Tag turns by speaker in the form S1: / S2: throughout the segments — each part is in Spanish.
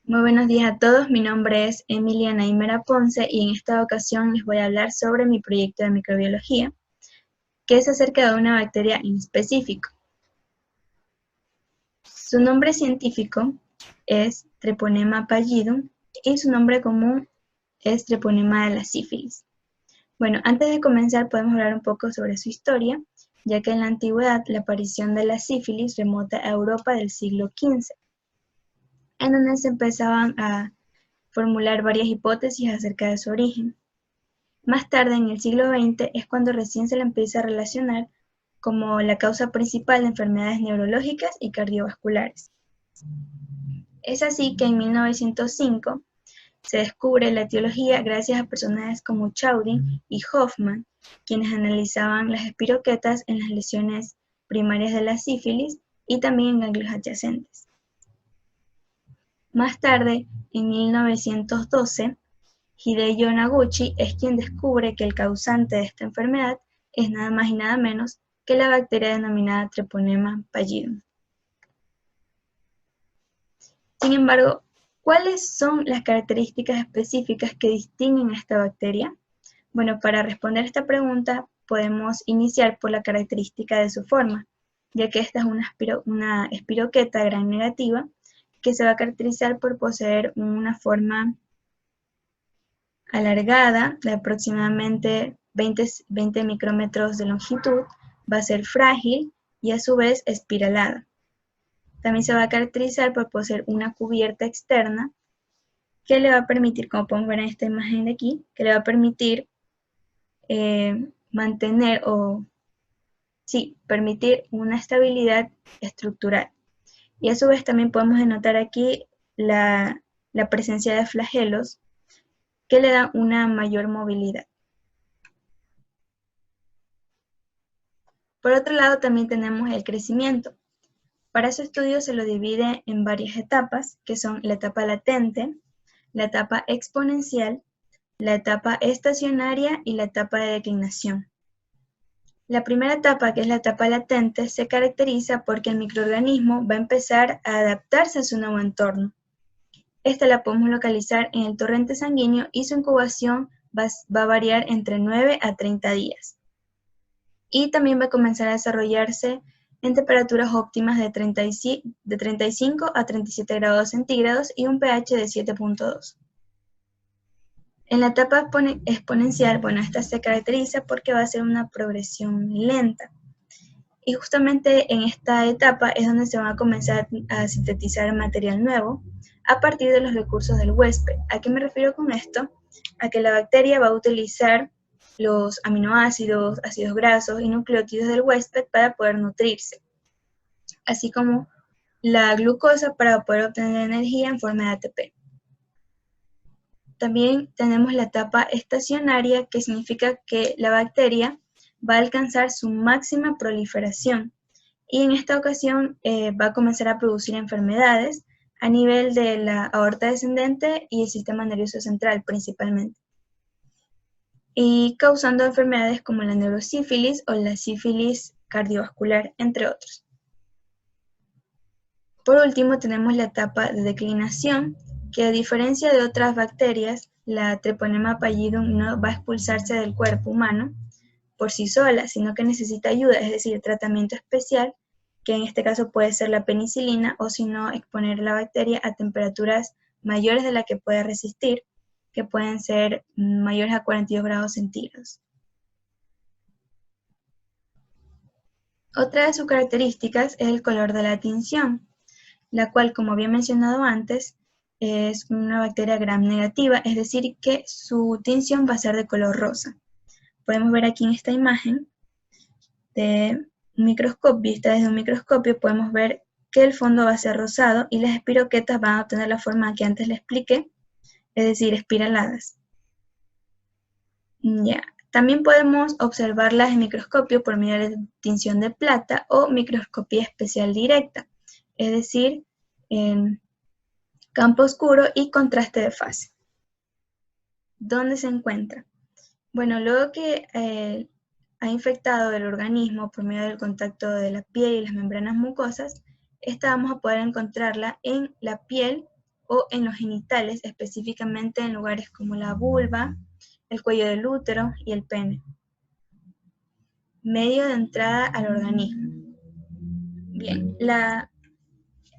S1: Muy buenos días a todos, mi nombre es Emilia Naimera Ponce y en esta ocasión les voy a hablar sobre mi proyecto de microbiología, que es acerca de una bacteria en específico. Su nombre científico es Treponema pallidum y su nombre común es Treponema de la sífilis. Bueno, antes de comenzar podemos hablar un poco sobre su historia, ya que en la antigüedad la aparición de la sífilis remonta a Europa del siglo XV, en donde se empezaban a formular varias hipótesis acerca de su origen. Más tarde, en el siglo XX, es cuando recién se la empieza a relacionar como la causa principal de enfermedades neurológicas y cardiovasculares. Es así que en 1905 se descubre la etiología gracias a personajes como Chaudin y Hoffman, quienes analizaban las espiroquetas en las lesiones primarias de la sífilis y también en ganglios adyacentes. Más tarde, en 1912, Hideo Noguchi es quien descubre que el causante de esta enfermedad es nada más y nada menos que la bacteria denominada Treponema pallidum. Sin embargo, ¿cuáles son las características específicas que distinguen a esta bacteria? Bueno, para responder esta pregunta podemos iniciar por la característica de su forma, ya que esta es una espiroqueta gram negativa que se va a caracterizar por poseer una forma alargada de aproximadamente 20 micrómetros de longitud, va a ser frágil y a su vez espiralada. También se va a caracterizar por poseer una cubierta externa que le va a permitir, como podemos ver en esta imagen de aquí, que le va a permitir permitir una estabilidad estructural. Y a su vez también podemos denotar aquí la presencia de flagelos que le dan una mayor movilidad. Por otro lado, también tenemos el crecimiento. Para su estudio se lo divide en varias etapas, que son la etapa latente, la etapa exponencial, la etapa estacionaria y la etapa de declinación. La primera etapa, que es la etapa latente, se caracteriza porque el microorganismo va a empezar a adaptarse a su nuevo entorno. Esta la podemos localizar en el torrente sanguíneo y su incubación va a variar entre 9 a 30 días. Y también va a comenzar a desarrollarse en temperaturas óptimas de 35 a 37 grados centígrados y un pH de 7.2. En la etapa exponencial, bueno, esta se caracteriza porque va a ser una progresión lenta. Y justamente en esta etapa es donde se va a comenzar a sintetizar material nuevo a partir de los recursos del huésped. ¿A qué me refiero con esto? A que la bacteria va a utilizar los aminoácidos, ácidos grasos y nucleótidos del huésped para poder nutrirse, así como la glucosa para poder obtener energía en forma de ATP. También tenemos la etapa estacionaria, que significa que la bacteria va a alcanzar su máxima proliferación y en esta ocasión va a comenzar a producir enfermedades a nivel de la aorta descendente y el sistema nervioso central principalmente, y causando enfermedades como la neurosífilis o la sífilis cardiovascular, entre otros. Por último, tenemos la etapa de declinación, que a diferencia de otras bacterias, la Treponema pallidum no va a expulsarse del cuerpo humano por sí sola, sino que necesita ayuda, es decir, tratamiento especial, que en este caso puede ser la penicilina, o si no, exponer la bacteria a temperaturas mayores de la que puede resistir, que pueden ser mayores a 42 grados centígrados. Otra de sus características es el color de la tinción, la cual, como había mencionado antes, es una bacteria gram negativa, es decir, que su tinción va a ser de color rosa. Podemos ver aquí en esta imagen de microscopio, vista desde un microscopio, podemos ver que el fondo va a ser rosado y las espiroquetas van a obtener la forma que antes les expliqué, es decir, espiraladas. Ya. También podemos observarlas en microscopio por medio de tinción de plata o microscopía especial directa, es decir, en campo oscuro y contraste de fase. ¿Dónde se encuentra? Bueno, luego que ha infectado el organismo por medio del contacto de la piel y las membranas mucosas, esta vamos a poder encontrarla en la piel o en los genitales, específicamente en lugares como la vulva, el cuello del útero y el pene. Medio de entrada al organismo. Bien,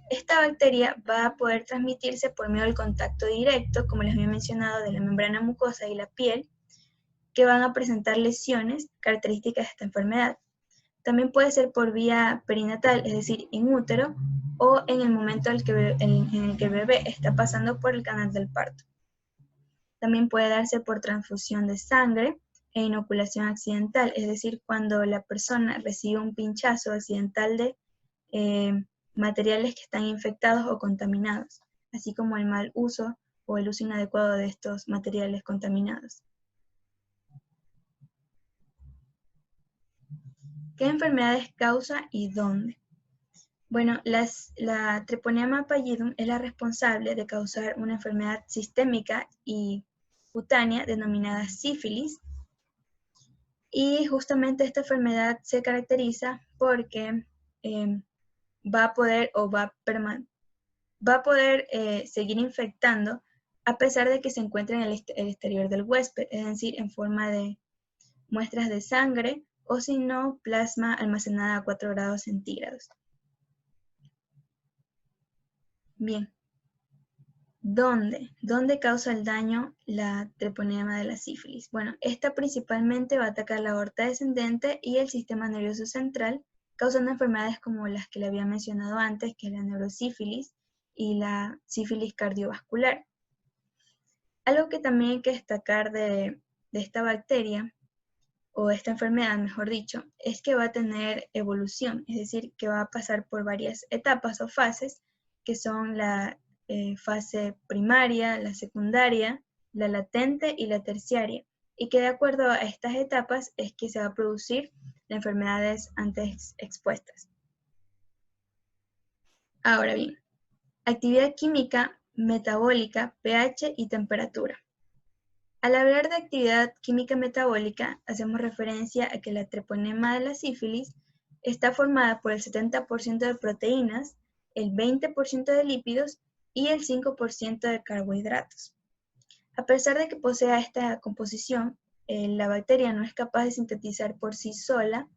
S1: esta bacteria va a poder transmitirse por medio del contacto directo, como les había mencionado, de la membrana mucosa y la piel, que van a presentar lesiones características de esta enfermedad. También puede ser por vía perinatal, es decir, in útero, o en el momento en el que el bebé está pasando por el canal del parto. También puede darse por transfusión de sangre e inoculación accidental, es decir, cuando la persona recibe un pinchazo accidental de materiales que están infectados o contaminados, así como el mal uso o el uso inadecuado de estos materiales contaminados. ¿Qué enfermedades causa y dónde? Bueno, la Treponema pallidum es la responsable de causar una enfermedad sistémica y cutánea denominada sífilis. Y justamente esta enfermedad se caracteriza porque va a poder seguir infectando a pesar de que se encuentre en el exterior del huésped, es decir, en forma de muestras de sangre o si no, plasma almacenada a 4 grados centígrados. Bien, ¿Dónde causa el daño la treponema de la sífilis? Bueno, esta principalmente va a atacar la aorta descendente y el sistema nervioso central, causando enfermedades como las que le había mencionado antes, que es la neurosífilis y la sífilis cardiovascular. Algo que también hay que destacar de esta bacteria, o esta enfermedad, mejor dicho, es que va a tener evolución, es decir, que va a pasar por varias etapas o fases, que son la fase primaria, la secundaria, la latente y la terciaria, y que de acuerdo a estas etapas es que se va a producir las enfermedades antes expuestas. Ahora bien, actividad química, metabólica, pH y temperatura. Al hablar de actividad química metabólica, hacemos referencia a que la treponema de la sífilis está formada por el 70% de proteínas, el 20% de lípidos y el 5% de carbohidratos. A pesar de que posea esta composición, la bacteria no es capaz de sintetizar por sí sola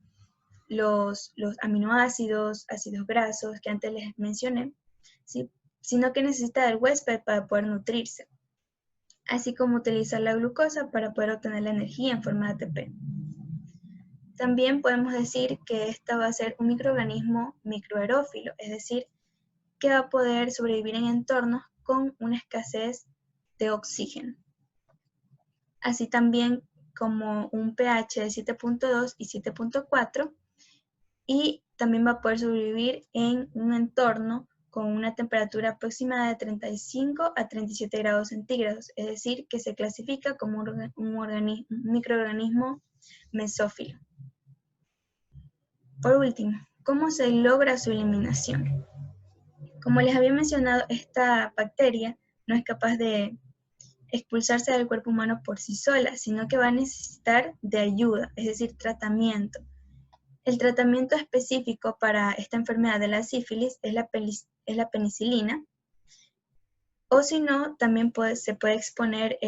S1: los aminoácidos, ácidos grasos que antes les mencioné, ¿sí? Sino que necesita del huésped para poder nutrirse, así como utilizar la glucosa para poder obtener la energía en forma de ATP. También podemos decir que esta va a ser un microorganismo microaerófilo, es decir, que va a poder sobrevivir en entornos con una escasez de oxígeno. Así también como un pH de 7.2 y 7.4, y también va a poder sobrevivir en un entorno con una temperatura aproximada de 35 a 37 grados centígrados, es decir, que se clasifica como un microorganismo mesófilo. Por último, ¿cómo se logra su eliminación? Como les había mencionado, esta bacteria no es capaz de expulsarse del cuerpo humano por sí sola, sino que va a necesitar de ayuda, es decir, tratamiento. El tratamiento específico para esta enfermedad de la sífilis es la penicilina, o si no, también se puede exponer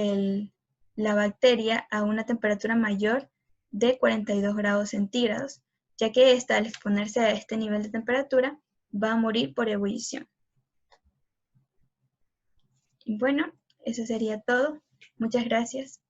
S1: la bacteria a una temperatura mayor de 42 grados centígrados, ya que esta, al exponerse a este nivel de temperatura, va a morir por ebullición. Y bueno, eso sería todo. Muchas gracias.